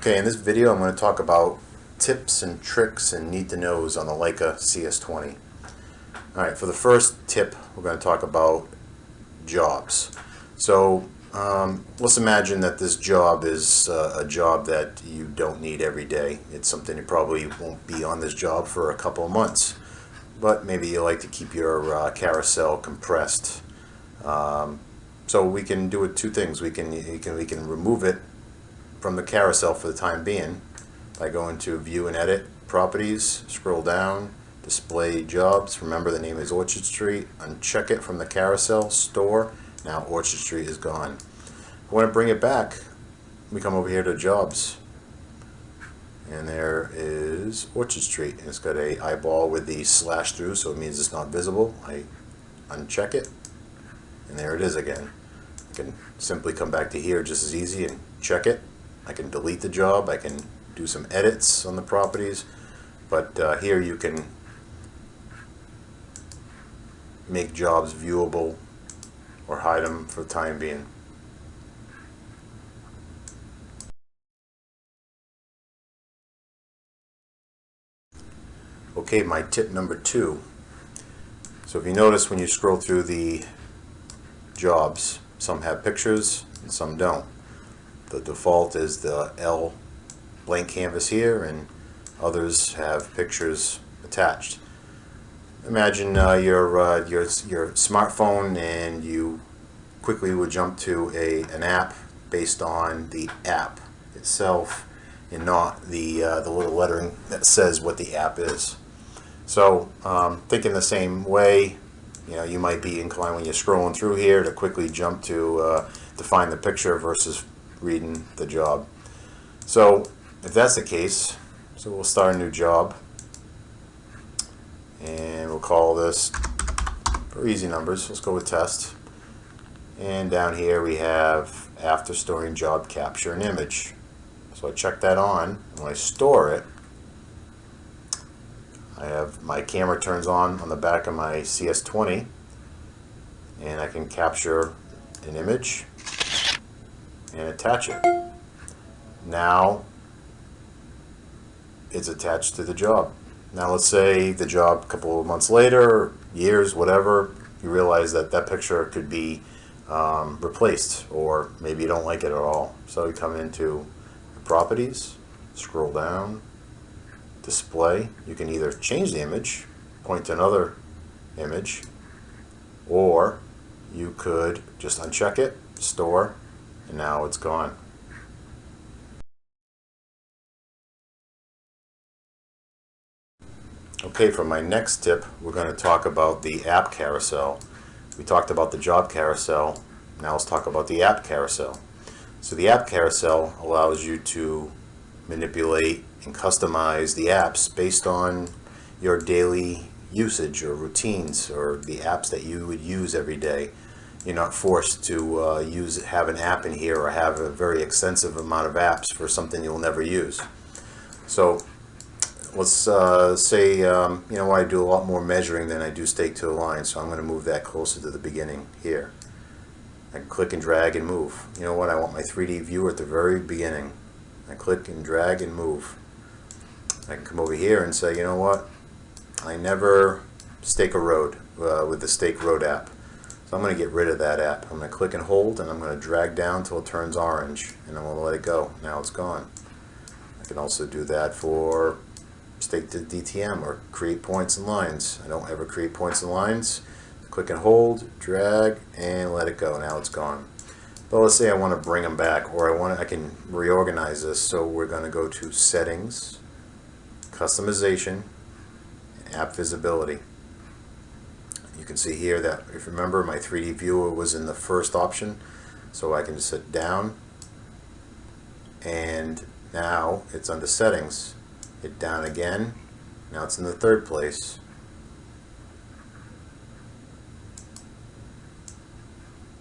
Okay, in this video I'm going to talk about tips and tricks and need-to-knows on the Leica CS20. Alright, for the first tip we're going to talk about jobs. So let's imagine that this job is a job that you don't need every day. It's something you probably won't be on this job for a couple of months, but maybe you like to keep your carousel compressed. So we can do it two things. We can remove it from the carousel for the time being by going to View and Edit, Properties, scroll down, Display Jobs. Remember the name is Orchard Street. Uncheck it from the carousel, Store. Now Orchard Street is gone. If we want to bring it back, we come over here to Jobs, and there is Orchard Street. It's got a eyeball with the slash through, so it means it's not visible. I uncheck it, and there it is again. I can simply come back to here just as easy and check it. I can delete the job, I can do some edits on the properties, but here you can make jobs viewable or hide them for the time being. Okay, my tip number 2. So if you notice when you scroll through the jobs, some have pictures and some don't. The default is the L blank canvas here, and others have pictures attached. Imagine your smartphone, and you quickly would jump to an app based on the app itself and not the little lettering that says what the app is. So thinking the same way, you might be inclined when you're scrolling through here to quickly jump to find the picture versus reading the job. So if that's the case, so we'll start a new job, and we'll call this, for easy numbers, let's go with test. And down here we have after storing job, capture an image. So I check that on, and when I store it, I have my camera turns on the back of my CS20, and I can capture an image and attach it. Now it's attached to the job. Now let's say the job a couple of months later, years, whatever, you realize that that picture could be replaced, or maybe you don't like it at all. So you come into Properties, scroll down, Display. You can either change the image, point to another image, or you could just uncheck it, Store, and now it's gone. Okay, for my next tip, we're going to talk about the app carousel. We talked about the job carousel. Now let's talk about the app carousel. So the app carousel allows you to manipulate and customize the apps based on your daily usage or routines, or the apps that you would use every day. You're not forced to have an app in here or have a very extensive amount of apps for something you'll never use. So let's say I do a lot more measuring than I do stake to the line, so I'm going to move that closer to the beginning here. I can click and drag and move. You know what, I want my 3D viewer at the very beginning. I click and drag and move. I can come over here and say, you know what, I never stake a road with the Stake Road app. So I'm going to get rid of that app. I'm going to click and hold, and I'm going to drag down until it turns orange, and I'm going to let it go. Now it's gone. I can also do that for Stake to DTM or create points and lines. I don't ever create points and lines. Click and hold, drag, and let it go. Now it's gone. But let's say I want to bring them back, or I can reorganize this. So we're going to go to Settings, Customization, and App Visibility. You can see here that, if you remember, my 3D viewer was in the first option, so I can just sit down, and now it's under Settings. Hit down again. Now it's in the third place.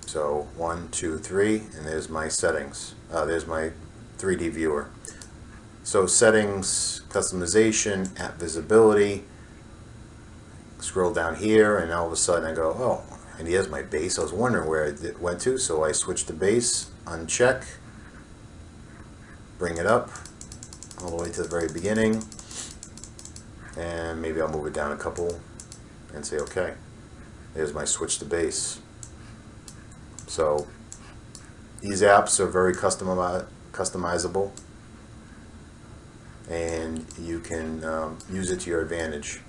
So 1, 2, 3, and there's my settings. There's my 3D viewer. So settings, customization, app visibility. Scroll down here, and all of a sudden I go, oh, and here's my base. I was wondering where it went to, so I switch to base, uncheck, bring it up, all the way to the very beginning, and maybe I'll move it down a couple and say okay. There's my switch to base. So these apps are very customizable, and you can use it to your advantage.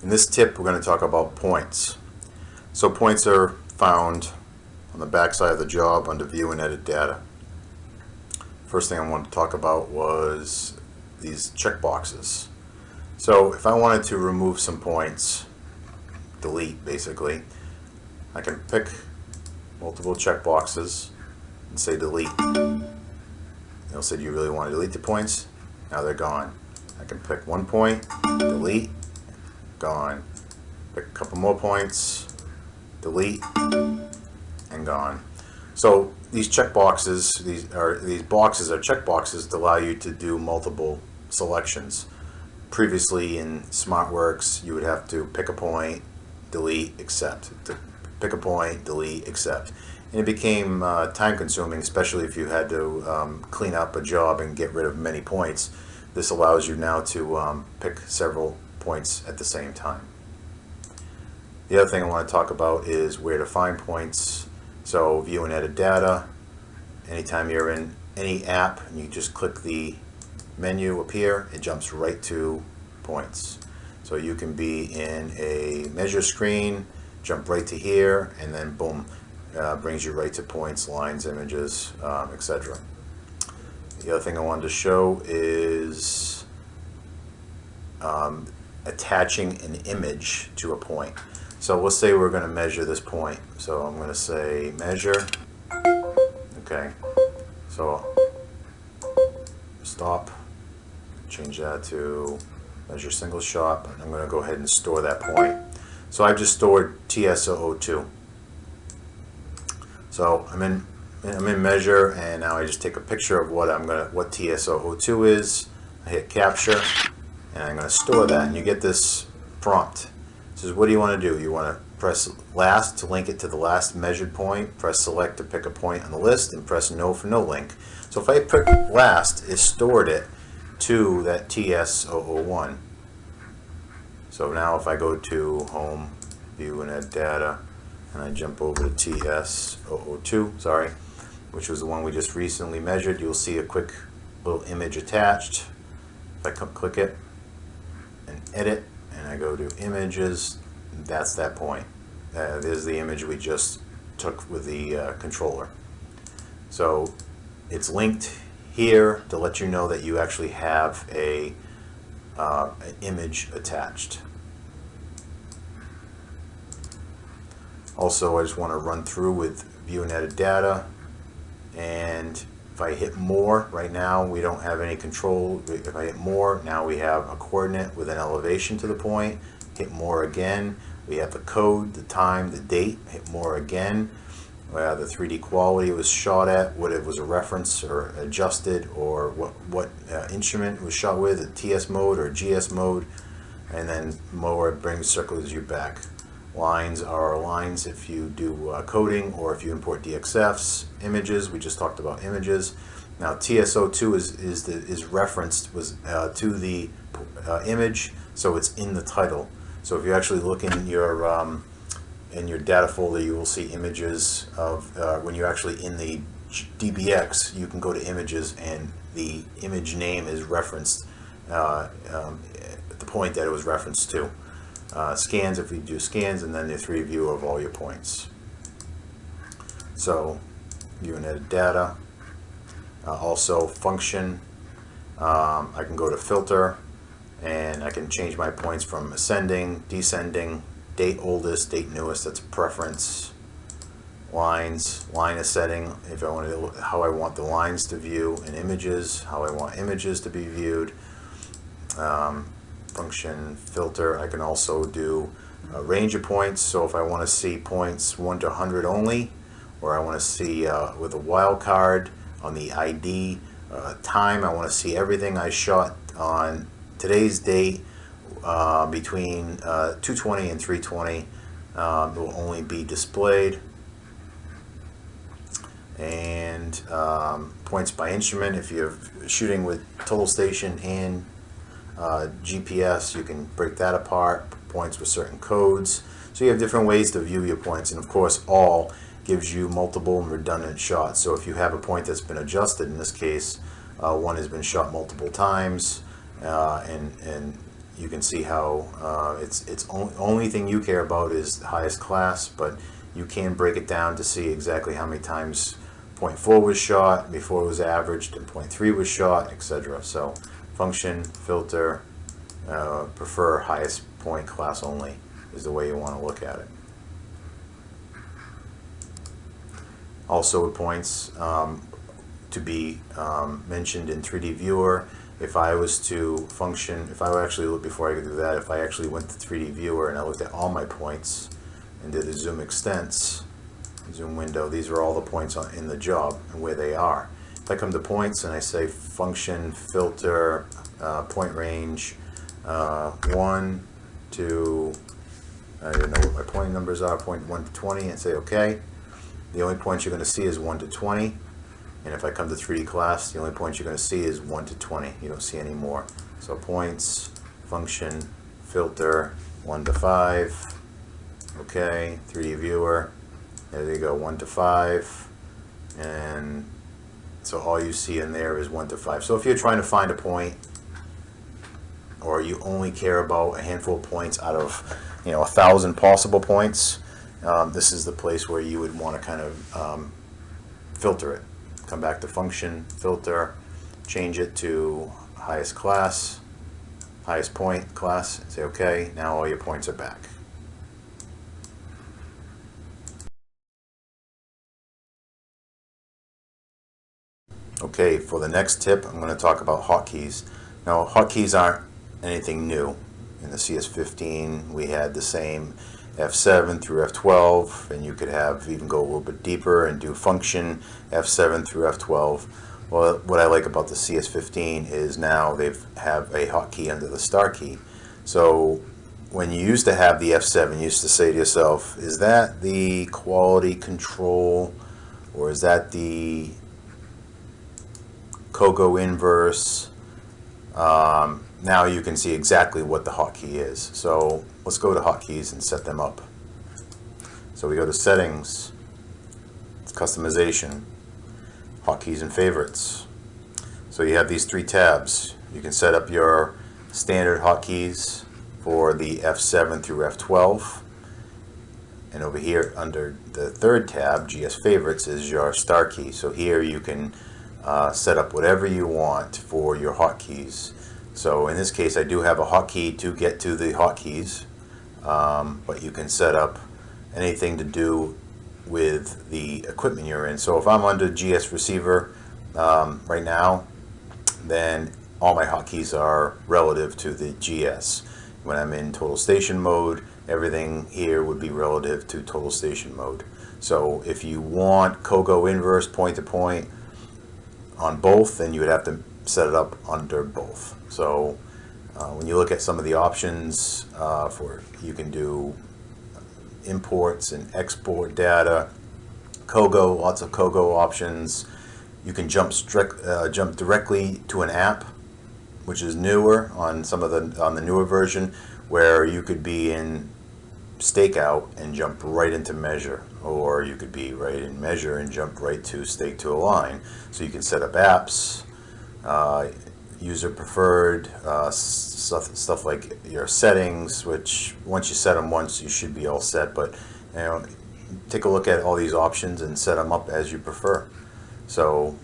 In this tip, we're going to talk about points. So points are found on the back side of the job under View and Edit Data. First thing I wanted to talk about was these checkboxes. So if I wanted to remove some points, delete basically, I can pick multiple checkboxes and say delete. It'll say, do you really want to delete the points? Now they're gone. I can pick one point, delete, gone. Pick a couple more points, delete, and gone. So these checkboxes, these boxes are checkboxes to allow you to do multiple selections. Previously in SmartWorks, you would have to pick a point, delete, accept. To pick a point, delete, accept. And it became time consuming, especially if you had to clean up a job and get rid of many points. This allows you now to pick several points at the same time. The other thing I want to talk about is where to find points. So View and Edit Data. Anytime you're in any app and you just click the menu up here, it jumps right to points. So you can be in a measure screen, jump right to here, and then boom, brings you right to points, lines, images, etc. The other thing I wanted to show is attaching an image to a point. So let's say we're going to measure this point. So I'm going to say measure. Okay. So stop. Change that to measure single shot. And I'm going to go ahead and store that point. So I've just stored TS002. So I'm in measure, and now I just take a picture of what TS002 is. I hit capture, and I'm going to store that. And you get this prompt. It says, what do you want to do? You want to press last to link it to the last measured point, press select to pick a point on the list, and press no for no link. So if I pick last, it stored it to that TS001. So now if I go to Home, View and Edit Data, and I jump over to TS002, sorry, which was the one we just recently measured, you'll see a quick little image attached. If I click it and edit, and I go to images, that's that point. There's the image we just took with the controller. So it's linked here to let you know that you actually have an image attached. Also, I just want to run through with View and Edit Data, and if I hit more, right now we don't have any control. If I hit more, now we have a coordinate with an elevation to the point. Hit more again, we have the code, the time, the date. Hit more again, the 3D quality was shot at, what it was a reference or adjusted, or what instrument it was shot with, a TS mode or GS mode, and then more circles you back. Lines are lines if you do coding or if you import DXFs. Images, we just talked about images. Now TS02 is referenced to the image, so it's in the title. So if you actually look in your data folder, you will see images of when you're actually in the DBX, you can go to images and the image name is referenced at the point that it was referenced to. Scans, if we do scans, and then the 3D view of all your points. So View and Edit Data. Also function, I can go to filter, and I can change my points from ascending, descending, date oldest, date newest, that's preference. Lines, line is setting, if I want to, how I want the lines to view, and images, how I want images to be viewed. Function filter, I can also do a range of points. So if I want to see points 1 to 100 only, or I want to see with a wildcard on the ID time, I want to see everything I shot on today's date between 2:20 and 3:20. It will only be displayed. and points by instrument. If you're shooting with total station and GPS, you can break that apart, points with certain codes. So you have different ways to view your points, and of course all gives you multiple and redundant shots. So if you have a point that's been adjusted, in this case one has been shot multiple times, and you can see how it's only thing you care about is the highest class, but you can break it down to see exactly how many times point 4 was shot before it was averaged and point 3 was shot, etc. So function, filter, prefer highest point class only is the way you want to look at it. Also with points to be mentioned in 3D viewer, if I was to function, if I would actually look, before I could do that, if I actually went to 3D viewer and I looked at all my points and did a zoom extents, zoom window, these are all the points in the job and where they are. If I come to points and I say function, filter, point range, 1 to, I don't know what my point numbers are, point 1 to 20, and say OK. The only points you're going to see is 1 to 20. And if I come to 3D class, the only points you're going to see is 1 to 20. You don't see any more. So points, function, filter, 1 to 5. OK, 3D viewer. There you go, 1 to 5. And so all you see in there is 1 to 5. So if you're trying to find a point, or you only care about a handful of points out of 1,000 possible points, this is the place where you would want to kind of filter it. Come back to function, filter, change it to highest class, highest point class, say OK, now all your points are back. Okay, for the next tip, I'm going to talk about hotkeys. Now, hotkeys aren't anything new. In the CS15, we had the same F7 through F12, and you could have even go a little bit deeper and do function F7 through F12. Well, what I like about the CS15 is now they have a hotkey under the star key. So when you used to have the F7, you used to say to yourself, is that the quality control, or is that the Kogo inverse? Now you can see exactly what the hotkey is. So let's go to hotkeys and set them up. So we go to settings, customization, hotkeys and favorites. So you have these 3 tabs. You can set up your standard hotkeys for the F7 through F12. And over here under the 3rd tab, GS favorites, is your star key. So here you can set up whatever you want for your hotkeys. So in this case, I do have a hotkey to get to the hotkeys, but you can set up anything to do with the equipment you're in. So if I'm under GS receiver right now, then all my hotkeys are relative to the GS. When I'm in total station mode, everything here would be relative to total station mode. So if you want Kogo inverse point to point on both, then you would have to set it up under both. So when you look at some of the options you can do imports and export data, Kogo, lots of Kogo options. You can jump directly to an app, which is newer on the newer version, where you could be in Stakeout and jump right into Measure, or you could be right in Measure and jump right to Stake to Align. So you can set up apps, user preferred, stuff like your settings, which once you set them once, you should be all set. But take a look at all these options and set them up as you prefer. So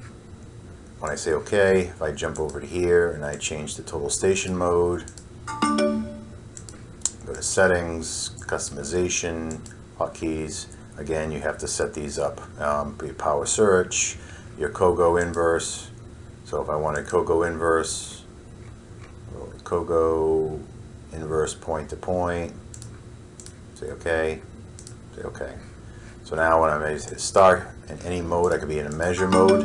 when I say OK, if I jump over to here and I change to total station mode, go to settings, customization, hotkeys. Again, you have to set these up. Your power search, your Kogo inverse. So if I wanted Kogo inverse point to point, say OK, say OK. So now when I'm ready to start in any mode, I could be in a measure mode,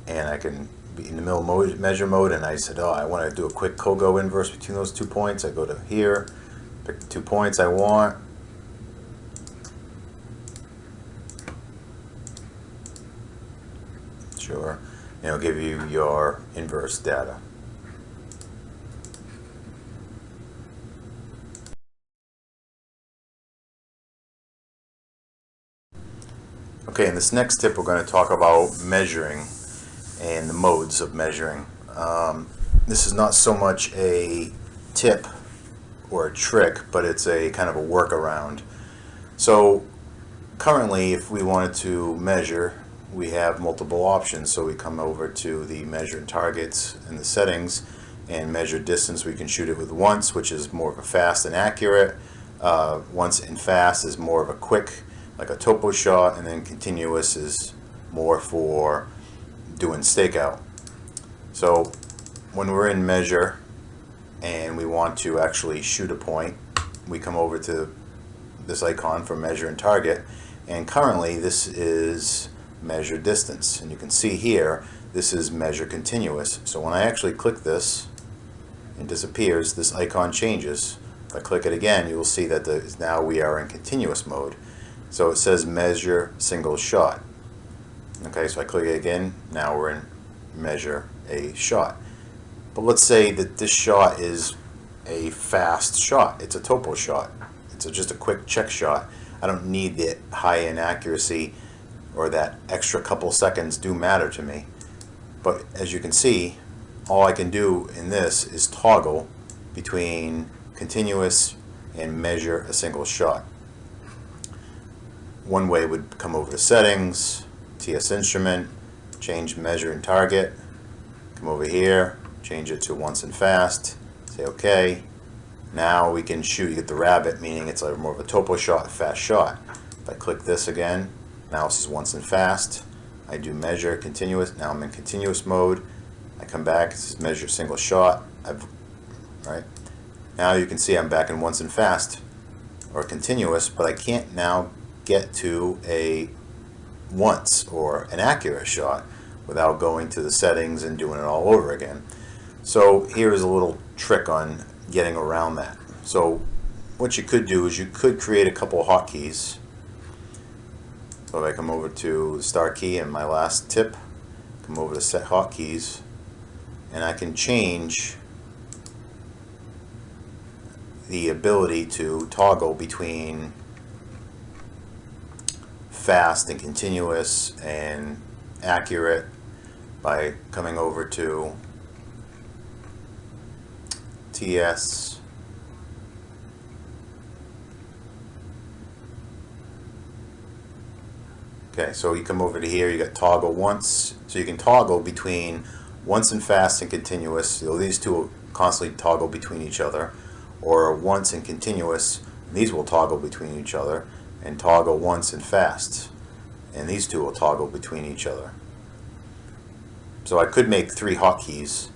and I can be in the middle of measure mode, and I said, oh, I want to do a quick Kogo inverse between those 2 points. I go to here, pick the 2 points I want, and it'll give you your inverse data. Okay, in this next tip we're going to talk about measuring and the modes of measuring. This is not so much a tip or a trick, but it's a kind of a workaround. So currently, if we wanted to measure, we have multiple options. So we come over to the measure and targets in the settings, and measure distance. We can shoot it with once, which is more of a fast and accurate. Once and fast is more of a quick, like a topo shot, and then continuous is more for doing stakeout. So when we're in measure and we want to actually shoot a point, we come over to this icon for measure and target, and currently this is measure distance, and you can see here this is measure continuous. So when I actually click this, it disappears, this icon changes. If I click it again, you will see that now we are in continuous mode. So it says measure single shot. Okay, so I click it again, now we're in measure a shot. But let's say that this shot is a fast shot, it's a topo shot, it's just a quick check shot. I don't need the high-end accuracy, or that extra couple seconds do matter to me. But as you can see, all I can do in this is toggle between continuous and measure a single shot. One way would come over to settings, TS instrument, change measure and target, come over here, change it to once and fast, say OK. Now we can shoot, you get the rabbit, meaning it's like more of a topo shot, fast shot. If I click this again, now this is once and fast. I do measure continuous, now I'm in continuous mode. I come back, this is measure single shot. Right? Now you can see I'm back in once and fast, or continuous, but I can't now get to a once or an accurate shot without going to the settings and doing it all over again. So here's a little trick on getting around that. So what you could do is you could create a couple of hotkeys. So if I come over to the star key and my last tip, come over to set hotkeys, and I can change the ability to toggle between fast and continuous and accurate by coming over to TS Okay, so you come over to here, you got toggle once, so you can toggle between once and fast and continuous. So these two will constantly toggle between each other, or once and continuous, and these will toggle between each other, and toggle once and fast, and these two will toggle between each other. So I could make 3 hotkeys,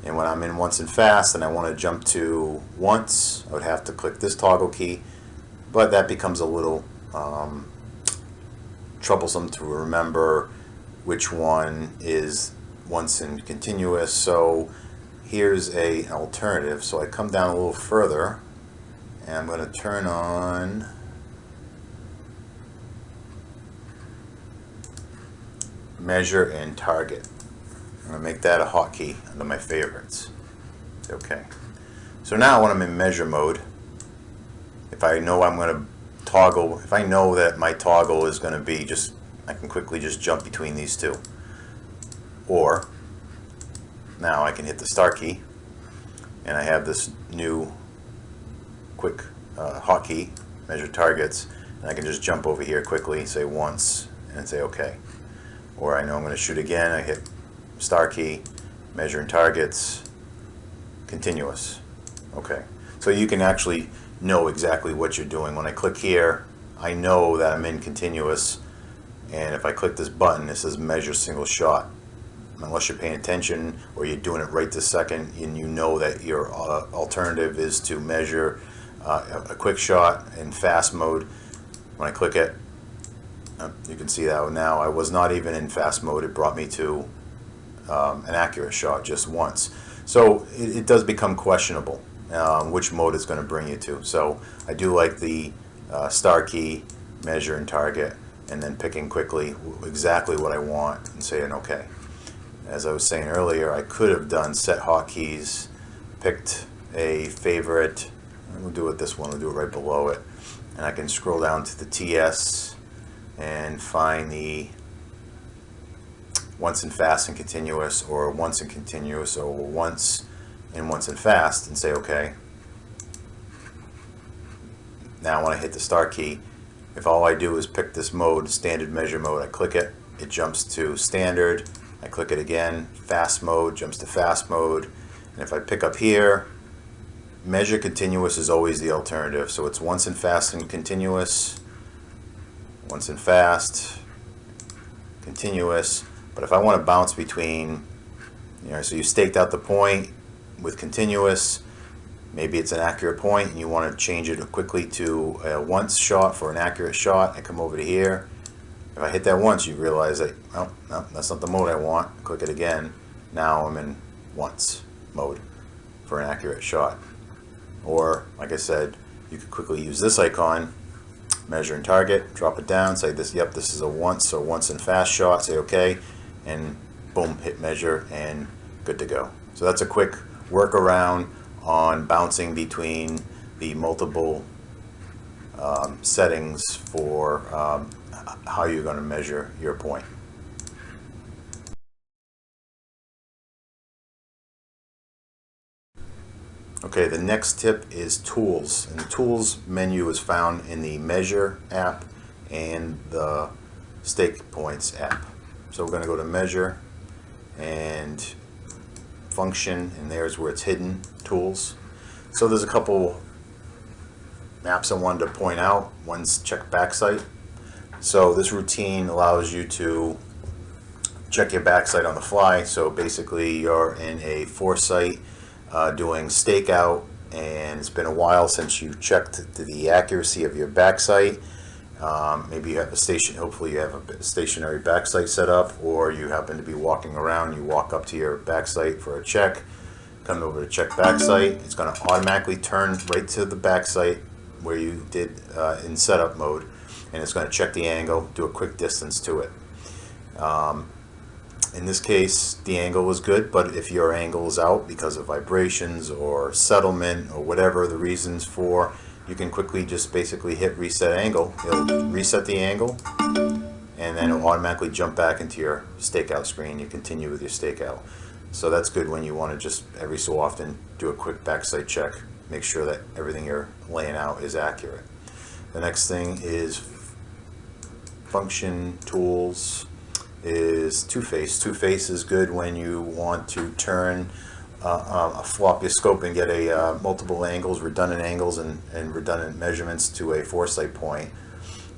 and when I'm in once and fast and I want to jump to once, I would have to click this toggle key, but that becomes a little troublesome to remember which one is once and continuous. So here's an alternative. So I come down a little further and I'm going to turn on measure and target. I'm going to make that a hotkey under my favorites. Okay. So now when I'm in measure mode, if I know I'm going to toggle, if I know that my toggle is going to be just, I can quickly just jump between these two. Or now I can hit the star key and I have this new quick hotkey, measure targets, and I can just jump over here quickly, say once, and say OK. Or I know I'm going to shoot again, I hit star key, measure and targets, continuous. Okay, so you can actually know exactly what you're doing. When I click here, I know that I'm in continuous, and if I click this button, it says measure single shot. Unless you're paying attention or you're doing it right this second, and you know that your alternative is to measure a quick shot in fast mode. When I click it, you can see that now I was not even in fast mode. It brought me to an accurate shot just once. So it does become questionable which mode it's going to bring you to. So I do like the star key, measure and target, and then picking quickly exactly what I want and saying OK. as I was saying earlier, I could have done set hotkeys, picked a favorite. We'll do it this one. We'll do it right below it, and I can scroll down to the TS and find the once in fast and continuous, or once in continuous, or once in fast, and say OK. Now when I hit the start key, if all I do is pick this mode, standard measure mode, I click it, it jumps to standard. I click it again, fast mode jumps to fast mode. And if I pick up here, measure continuous is always the alternative. So it's once in fast and continuous, once in fast, continuous. But if I want to bounce between, so you staked out the point with continuous, maybe it's an accurate point and you want to change it quickly to a once shot for an accurate shot. I come over to here. If I hit that once, you realize that, oh, no, that's not the mode I want. Click it again. Now I'm in once mode for an accurate shot. Or, like I said, you could quickly use this icon, measure and target, drop it down, say this, yep, this is a once or once in fast shot, say OK, and boom, hit measure and good to go. So that's a quick workaround on bouncing between the multiple settings for how you're going to measure your point. Okay, the next tip is tools, and the tools menu is found in the measure app and the Stakeout Points app. So we're going to go to measure and function, and there's where it's hidden, tools. So there's a couple apps I wanted to point out. One's check backsite. So this routine allows you to check your backsite on the fly. So basically you're in a foresight doing stakeout, and it's been a while since you checked the accuracy of your backsite. Maybe you have a station, hopefully you have a stationary backsite set up, or you happen to be walking around, you walk up to your backsite for a check, come over to check backsite. It's going to automatically turn right to the backsite where you did in setup mode, and it's going to check the angle, do a quick distance to it. In this case, the angle was good, but if your angle is out because of vibrations or settlement or whatever the reasons for, you can quickly just basically hit reset angle. It'll reset the angle, and then it'll automatically jump back into your stakeout screen. You continue with your stakeout. So that's good when you want to just every so often do a quick backside check. Make sure that everything you're laying out is accurate. The next thing is function tools is two-face. Two-face is good when you want to turn flop your scope and get a multiple angles, redundant angles, and redundant measurements to a foresight point.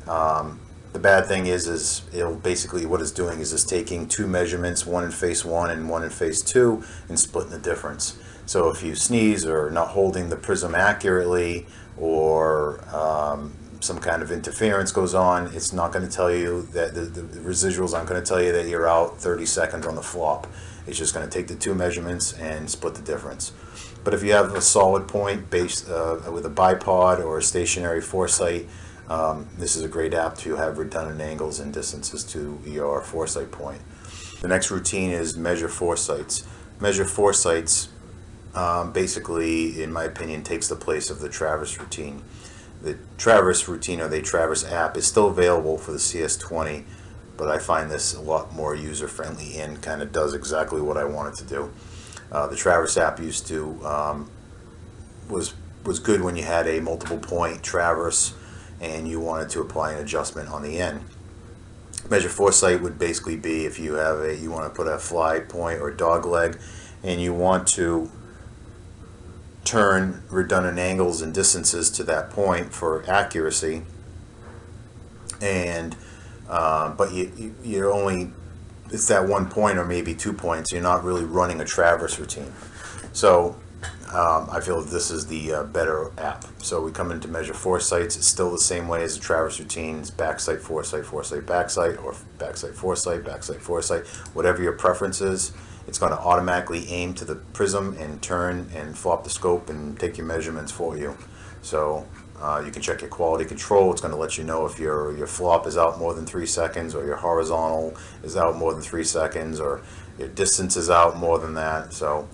The bad thing is it'll basically, what it's doing is it's taking two measurements, one in face 1 and one in face 2, and splitting the difference. So if you sneeze or not holding the prism accurately, or some kind of interference goes on, it's not going to tell you that the residuals aren't going to tell you that you're out 30 seconds on the flop. It's just going to take the two measurements and split the difference. But if you have a solid point based with a bipod or a stationary foresight, this is a great app to have redundant angles and distances to your foresight point. The next routine is measure foresights. Measure foresights basically, in my opinion, takes the place of the Traverse routine. The Traverse routine, or the Traverse app, is still available for the CS20, but I find this a lot more user-friendly and kind of does exactly what I want it to do. The Traverse app used to was good when you had a multiple point traverse and you wanted to apply an adjustment on the end. Measure foresight would basically be if you have you want to put a fly point or dog leg, and you want to turn redundant angles and distances to that point for accuracy, and but you're only, it's that 1 point or maybe 2 points. You're not really running a Traverse routine. So I feel this is the better app. So we come into measure foresights. It's still the same way as the Traverse routine. It's backside, foresight, foresight, backside, or backside, foresight, whatever your preference is. It's going to automatically aim to the prism and turn and flop the scope and take your measurements for you. So you can check your quality control. It's going to let you know if your flop is out more than 3 seconds, or your horizontal is out more than 3 seconds, or Your distance is out more than that, so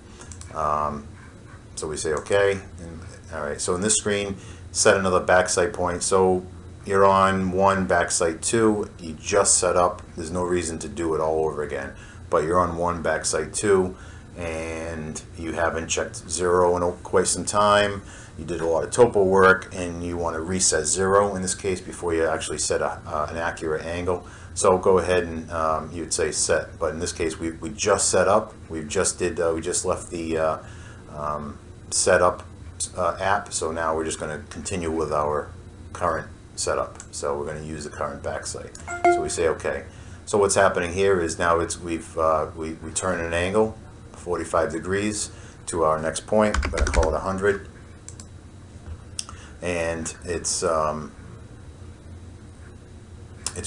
so we say okay. And, all right, so in this screen, set another backside point. So you're on one, backside 2, you just set up, there's no reason to do it all over again, but you're on one, backside 2, and you haven't checked 0 in quite some time. You did a lot of topo work and you want to reset 0 in this case before you actually set an accurate angle. So go ahead and you'd say set, but in this case we just set up. We just left the setup app, so now we're just going to continue with our current setup. So we're going to use the current backside. So we say okay. So what's happening here is now we turn an angle 45 degrees to our next point. I'm going to call it 100, and it's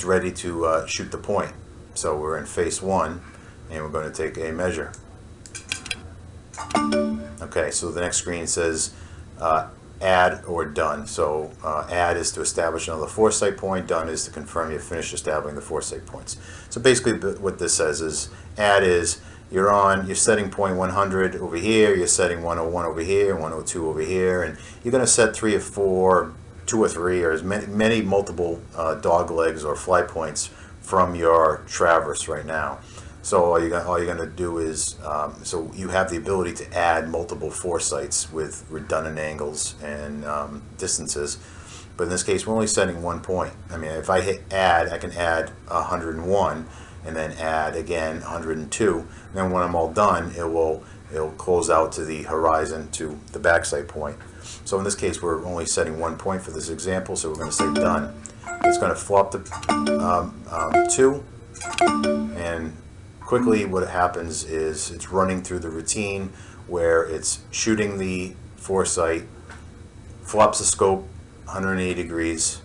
ready to shoot the point. So we're in face 1 and we're going to take a measure. Okay, so the next screen says add or done. So add is to establish another foresight point, done is to confirm you've finished establishing the foresight points. So basically what this says is add is you're setting point 100 over here, you're setting 101 over here, 102 over here, and you're going to set 3 or 4, 2 or 3, or as many multiple dog legs or fly points from your traverse right now. So all you're going to do is, so you have the ability to add multiple foresights with redundant angles and distances. But in this case, we're only setting 1 point. I mean, if I hit add, I can add 101 and then add again 102. And then when I'm all done, it'll close out to the horizon to the backside point. So in this case, we're only setting 1 point for this example, so we're going to say done. It's going to flop to 2, and quickly what happens is it's running through the routine where it's shooting the foresight, flops the scope 180 degrees,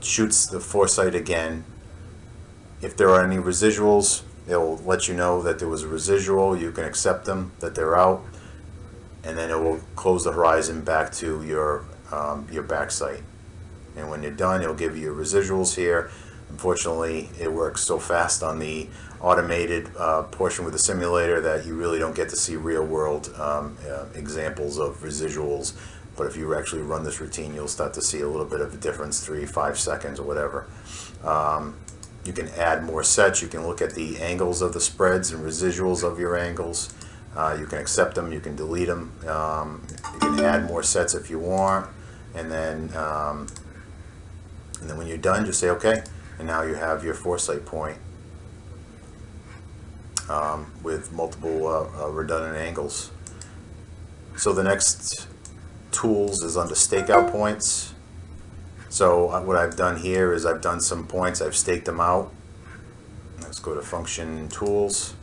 shoots the foresight again. If there are any residuals, it'll let you know that there was a residual. You can accept them, that they're out, and then it will close the horizon back to your backside. And when you're done, it'll give you your residuals here. Unfortunately, it works so fast on the automated portion with the simulator that you really don't get to see real-world examples of residuals. But if you actually run this routine, you'll start to see a little bit of a difference, 3-5 seconds or whatever. You can add more sets. You can look at the angles of the spreads and residuals of your angles. You can accept them. You can delete them. You can add more sets if you want. And then when you're done, just say okay. And now you have your foresight point with multiple redundant angles. So the next tools is under Stakeout Points. So what I've done here is I've done some points, I've staked them out. Let's go to Function Tools.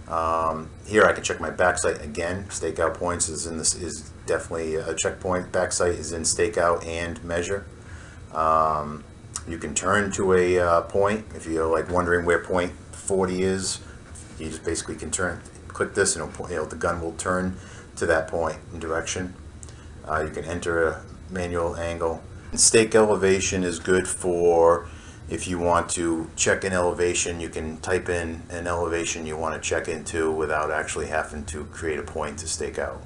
Here I can check my backside again. Stakeout Points is definitely a checkpoint. Backside is in Stakeout and Measure. You can turn to a point if you're like wondering where point 40 is. You just basically can click this, and the gun will turn to that point in direction. You can enter a manual angle. Stake elevation is good for if you want to check an elevation. You can type in an elevation you want to check into without actually having to create a point to stake out.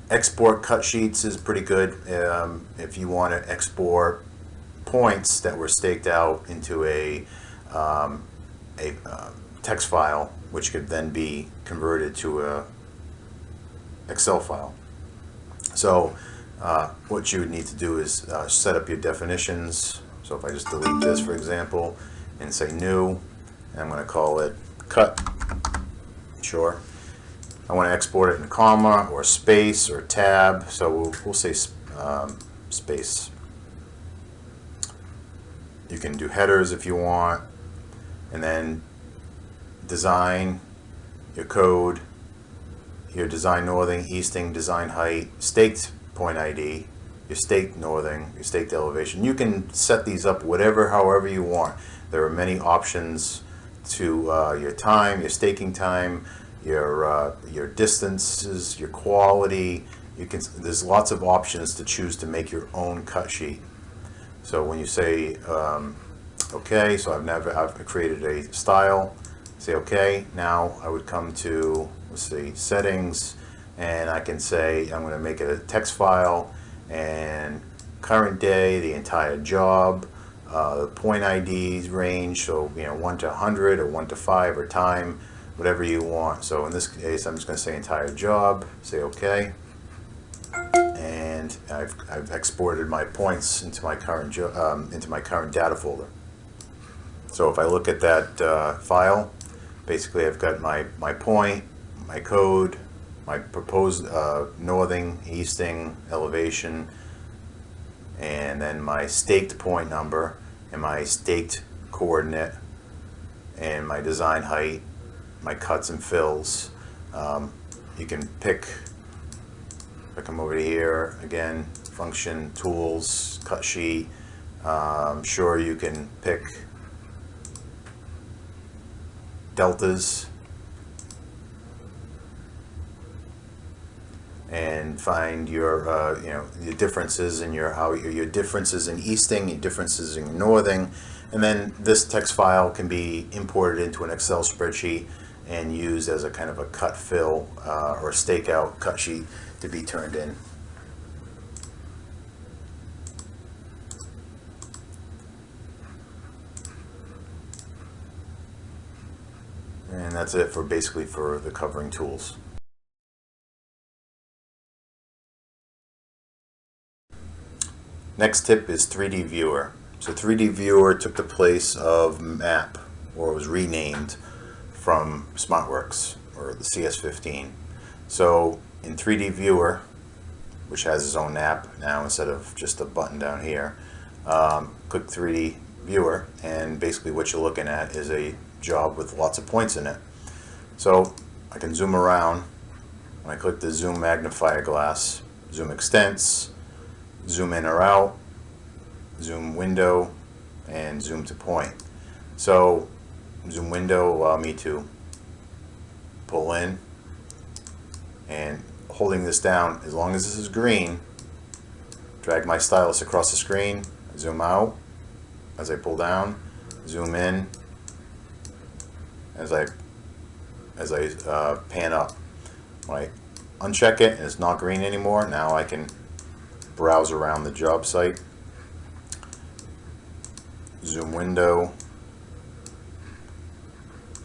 Export cut sheets is pretty good if you want to export points that were staked out into a text file, which could then be converted to a Excel file. So what you would need to do is set up your definitions. So if I just delete this, for example, and say new, and I'm going to call it cut. Sure. I want to export it in comma or space or tab, so we'll say space. You can do headers if you want, and then design, your code, your design northing, easting, design height, staked point ID, your staked northing, your staked elevation. You can set these up however you want. There are many options to your time, your staking time, your distances, your quality. There's lots of options to choose to make your own cut sheet. So when you say Okay, so I've created a style. Say okay. Now I would come to, let's see, settings, and I can say I'm going to make it a text file, and current day, the entire job, the point IDs range, so 1 to 100 or 1 to 5 or time, whatever you want. So in this case, I'm just going to say entire job. Say okay, and I've exported my points into my current data folder. So if I look at that file, basically I've got my point, my code, my proposed northing, easting, elevation, and then my staked point number and my staked coordinate and my design height, my cuts and fills. You can pick, if I come over here again, function, tools, cut sheet. Sure, you can pick deltas and find your the differences in your differences in easting, your differences in northing, and then this text file can be imported into an Excel spreadsheet and used as a kind of a cut fill or stakeout cut sheet to be turned in. And that's it for basically for the covering tools. Next tip is 3D Viewer. So 3D Viewer took the place of Map, or was renamed from SmartWorks or the CS15. So in 3D Viewer, which has its own app now instead of just a button down here, click 3D Viewer, and basically what you're looking at is a job with lots of points in it. So I can zoom around. When I click the zoom magnifier glass, zoom extents, zoom in or out, zoom window, and zoom to point. So zoom window allow me to pull in, and holding this down, as long as this is green, drag my stylus across the screen, zoom out as I pull down, zoom in as I pan up. When I uncheck it and it's not green anymore, now I can browse around the job site, zoom window,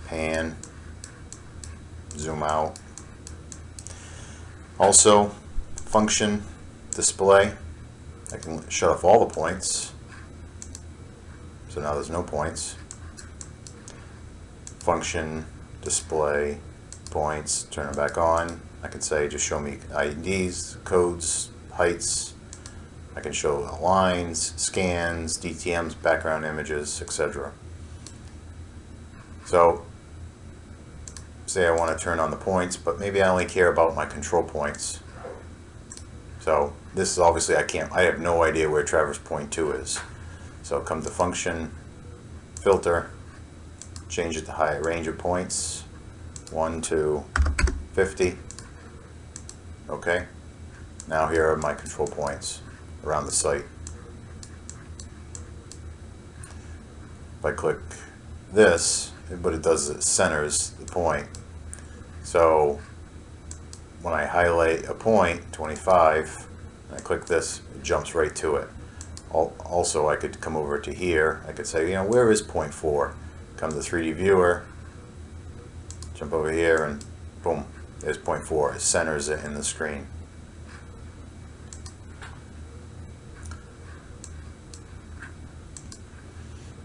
pan, zoom out. Also, function display, I can shut off all the points, so now there's no points. Function display points, turn it back on. I can say just show me IDs, codes, heights. I can show lines, scans, DTMs, background images, etc. So say I want to turn on the points, but maybe I only care about my control points. So this is obviously I have no idea where traverse point 2 is. So come to function, filter, change it to high range of points, 1 to 50. Okay, now here are my control points around the site. If I click this, what it does is it centers the point. So when I highlight a point, 25, and I click this, it jumps right to it. Also, I could come over to here. I could say, where is point 4? Come to 3D Viewer, jump over here, and boom, there's point 4. It centers it in the screen.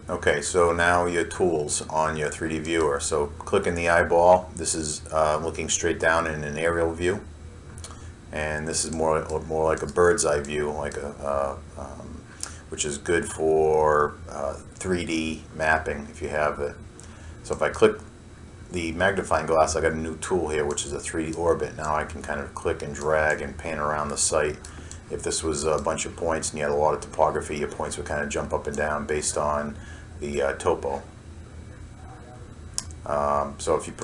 Okay, so now your tools on your 3D viewer. So click in the eyeball. This is looking straight down in an aerial view, and this is more like a bird's eye view, like which is good for 3D mapping if you have it. So if I click the magnifying glass, I got a new tool here, which is a 3D orbit. Now I can kind of click and drag and pan around the site. If this was a bunch of points and you had a lot of topography, your points would kind of jump up and down based on the topo. So if you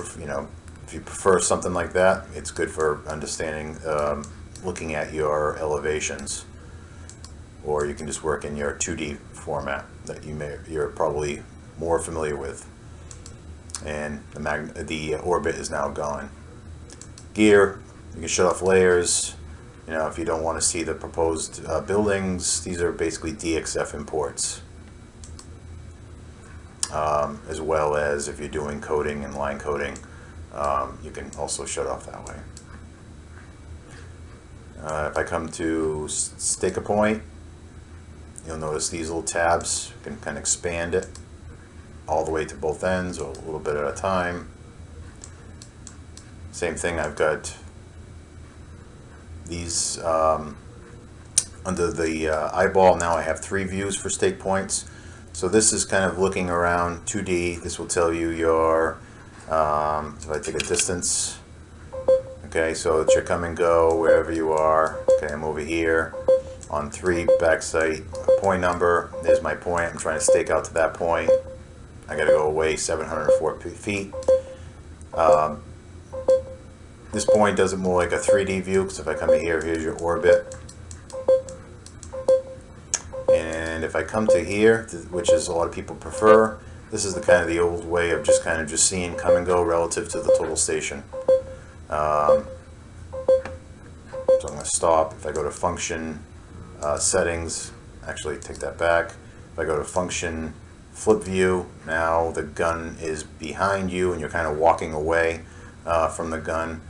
prefer something like that, it's good for understanding, looking at your elevations, or you can just work in your 2D format. that you're probably more familiar with. And the orbit is now gone. Gear, you can shut off layers. You know, if you don't want to see the proposed buildings, these are basically DXF imports. As well as if you're doing coding and line coding, you can also shut off that way. If I come to Stakeout Point, you'll notice these little tabs. You can kind of expand it all the way to both ends, or a little bit at a time. Same thing, I've got these under the eyeball. Now I have 3 views for stake points. So this is kind of looking around 2D. This will tell you your, so if I take a distance, okay, so it's your come and go wherever you are. Okay, I'm over here on 3 backsite, point number. There's my point. I'm trying to stake out to that point. I got to go away 704 feet. This point does it more like a 3D view, because if I come here, here's your orbit. And if I come to here, which is a lot of people prefer, this is the kind of the old way of just seeing come and go relative to the total station. So I'm going to stop. If I go to function settings, actually take that back. If I go to function flip view, now the gun is behind you and you're kind of walking away from the gun.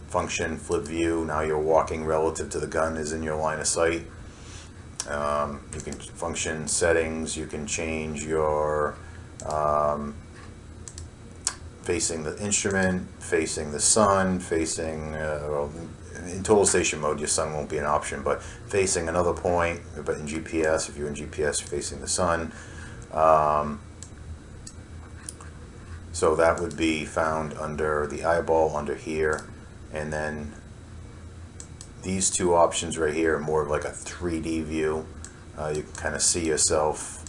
Function flip view, now you're walking relative to the gun is in your line of sight. You can function settings, you can change your facing the instrument, facing the sun, facing, well, in total station mode your sun won't be an option, but facing another point. But in GPS, if you're in GPS, you're facing the sun. So that would be found under the eyeball, under here, and then these 2 options right here are more of like a 3D view. You can kind of see yourself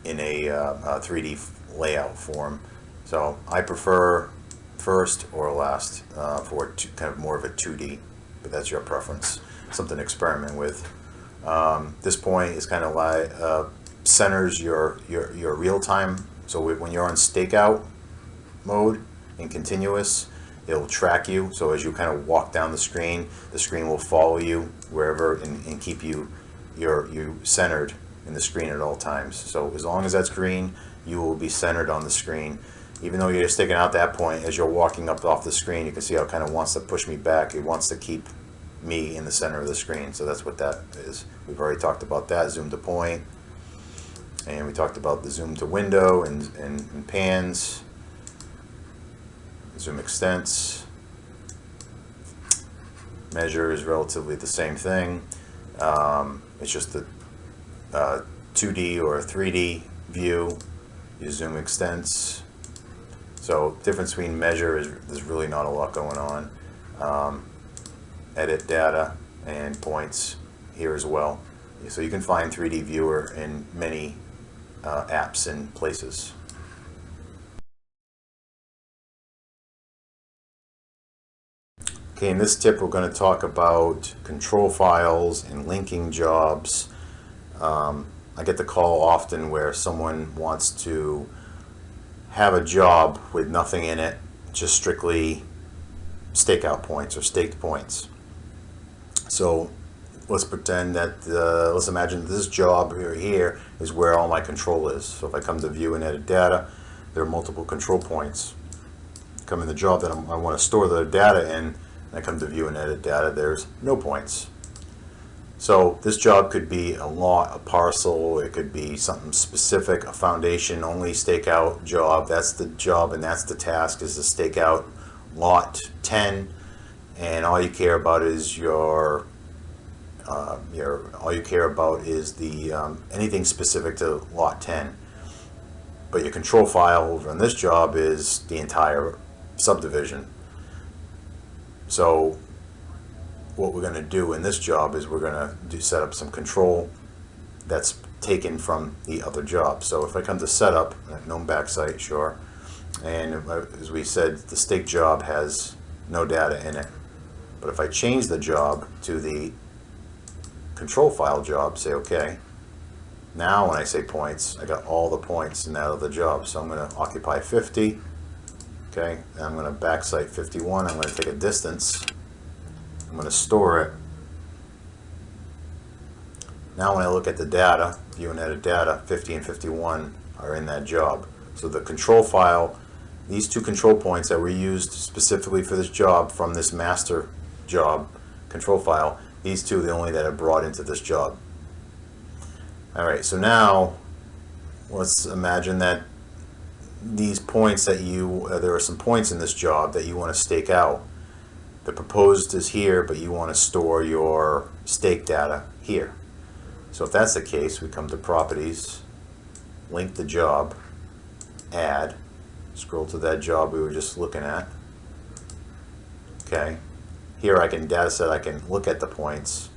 in a 3D layout form. So I prefer first or last for kind of more of a 2D, but that's your preference. Something to experiment with. This point is kind of like centers your real time. So when you're on stakeout mode in continuous, it'll track you. So as you kind of walk down the screen will follow you wherever and keep you centered in the screen at all times. So as long as that's green, you will be centered on the screen. Even though you're sticking out that point, as you're walking up off the screen, you can see how it kind of wants to push me back. It wants to keep me in the center of the screen. So that's what that is. We've already talked about that. Zoom to point. And we talked about the zoom to window and pans. Zoom extents. Measure is relatively the same thing. It's just a 2D or a 3D view. You zoom extents. So difference between measure is there's really not a lot going on. Edit data and points here as well. So you can find 3D viewer in many apps and places. Okay, in this tip we're going to talk about control files and linking jobs. I get the call often where someone wants to have a job with nothing in it, just strictly stakeout points or staked points. So let's pretend that, let's imagine this job here is where all my control is. So if I come to view and edit data, there are multiple control points. Come in the job that I want to store the data in, and I come to view and edit data, there's no points. So this job could be a lot, a parcel, it could be something specific, a foundation only stakeout job. That's the job and that's the task, is to stake out lot 10, and all you care about is all you care about is the anything specific to lot 10. But your control file over on this job is the entire subdivision. So what we're going to do in this job is we're going to set up some control that's taken from the other job. So if I come to setup, known backsite, sure, and as we said, the stake job has no data in it. But if I change the job to the control file job, say OK. Now when I say points, I got all the points in that other job. So I'm going to occupy 50. Okay, and I'm going to backsite 51. I'm going to take a distance. I'm going to store it. Now when I look at the data, view and edit data, 50 and 51 are in that job. So the control file, these two control points that were used specifically for this job from this master job control file, these two are the only that are brought into this job. Alright, so now let's imagine that these points that there are some points in this job that you want to stake out. The proposed is here, but you want to store your stake data here. So if that's the case, we come to properties, link the job, add, scroll to that job we were just looking at. Okay, here I can data set, I can look at the points,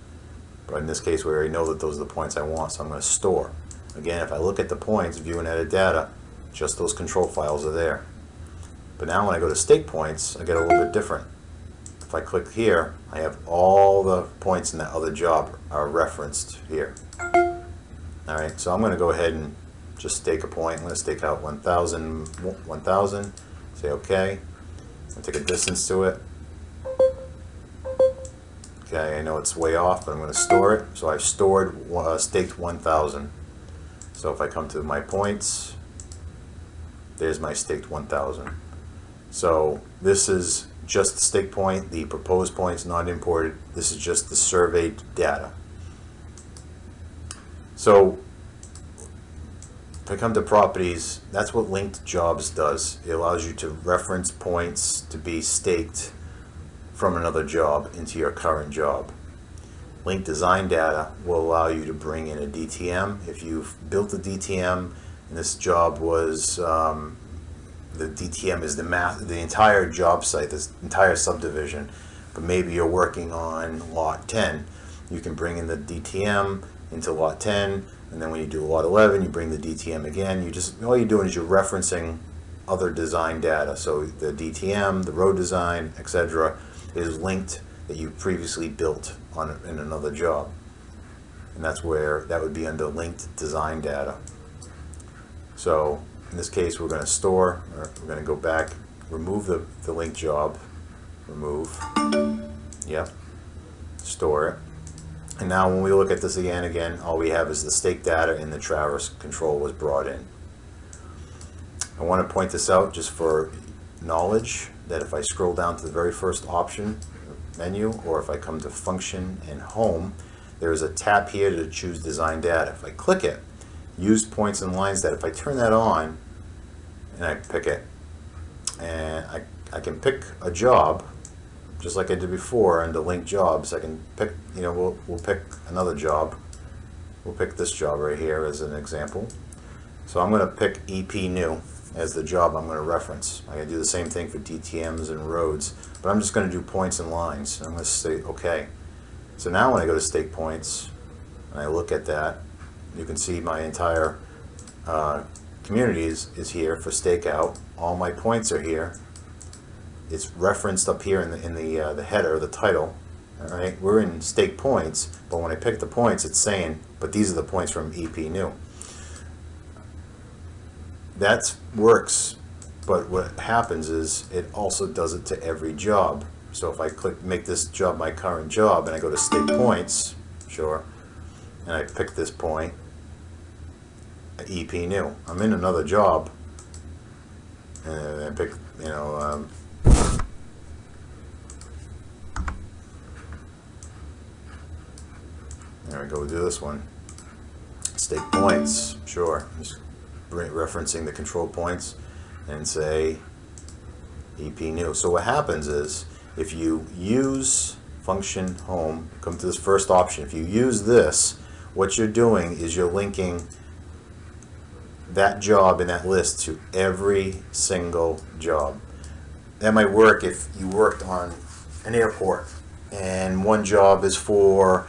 but in this case we already know that those are the points I want, so I'm going to store. Again, if I look at the points, view and edit data, just those control files are there. But now when I go to stake points, I get a little bit different. If I click here, I have all the points in that other job are referenced here. Alright, so I'm going to go ahead and just stake a point. I'm going to stake out 1,000, say OK. I'm going to take a distance to it. Okay, I know it's way off, but I'm going to store it. So I've stored, staked 1,000. So if I come to my points, there's my staked 1,000. So this is just the stake point, the proposed points not imported. This is just the surveyed data. So if I come to properties, that's what linked jobs does. It allows you to reference points to be staked from another job into your current job. Linked design data will allow you to bring in a DTM. If you've built a DTM and this job was the DTM is the entire job site, this entire subdivision, but maybe you're working on lot 10, you can bring in the DTM into lot 10, and then when you do lot 11 you bring the DTM again. All you're doing is you're referencing other design data. So the DTM, the road design, etc. is linked that you previously built in another job, and that's where that would be under linked design data. So in this case we're going to store, or we're going to go back, remove the linked job, remove, yep, store it. And now when we look at this again, all we have is the stake data and the traverse control was brought in. I want to point this out just for knowledge, that if I scroll down to the very first option menu, or if I come to function and home, there is a tab here to choose design data. If I click it, use points and lines data, if I turn that on and I pick it, and I can pick a job just like I did before under linked jobs. I can pick, we'll pick another job. We'll pick this job right here as an example. So I'm going to pick EP new as the job I'm going to reference. I can do the same thing for DTMs and roads, but I'm just going to do points and lines. I'm going to say OK. So now when I go to stake points and I look at that, you can see my entire community is here for stakeout. All my points are here. It's referenced up here in the header, the title. All right, we're in stake points, but when I pick the points, it's saying, but these are the points from EP new. That works, but what happens is it also does it to every job. So if I make this job my current job, and I go to stake points, sure, and I pick this point, EP new. I'm in another job, and I pick, there we go, we'll do this one. Stake points, sure. Just referencing the control points and say EP new. So what happens is, if you use function home, come to this first option, if you use this, what you're doing is you're linking that job in that list to every single job. That might work if you worked on an airport and one job is for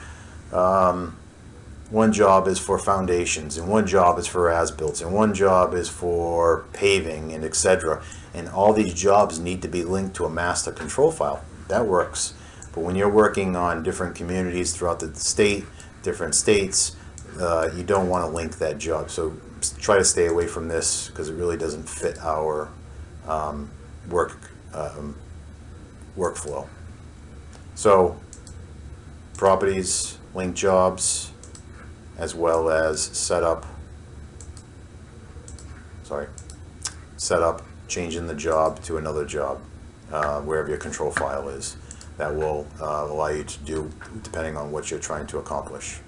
foundations, and one job is for as-built, and one job is for paving, and etc. And all these jobs need to be linked to a master control file. That works. But when you're working on different communities throughout the state, different states, you don't want to link that job. So try to stay away from this because it really doesn't fit our workflow. So properties, link jobs, as well as set up, changing the job to another job, wherever your control file is. That will allow you to do depending on what you're trying to accomplish.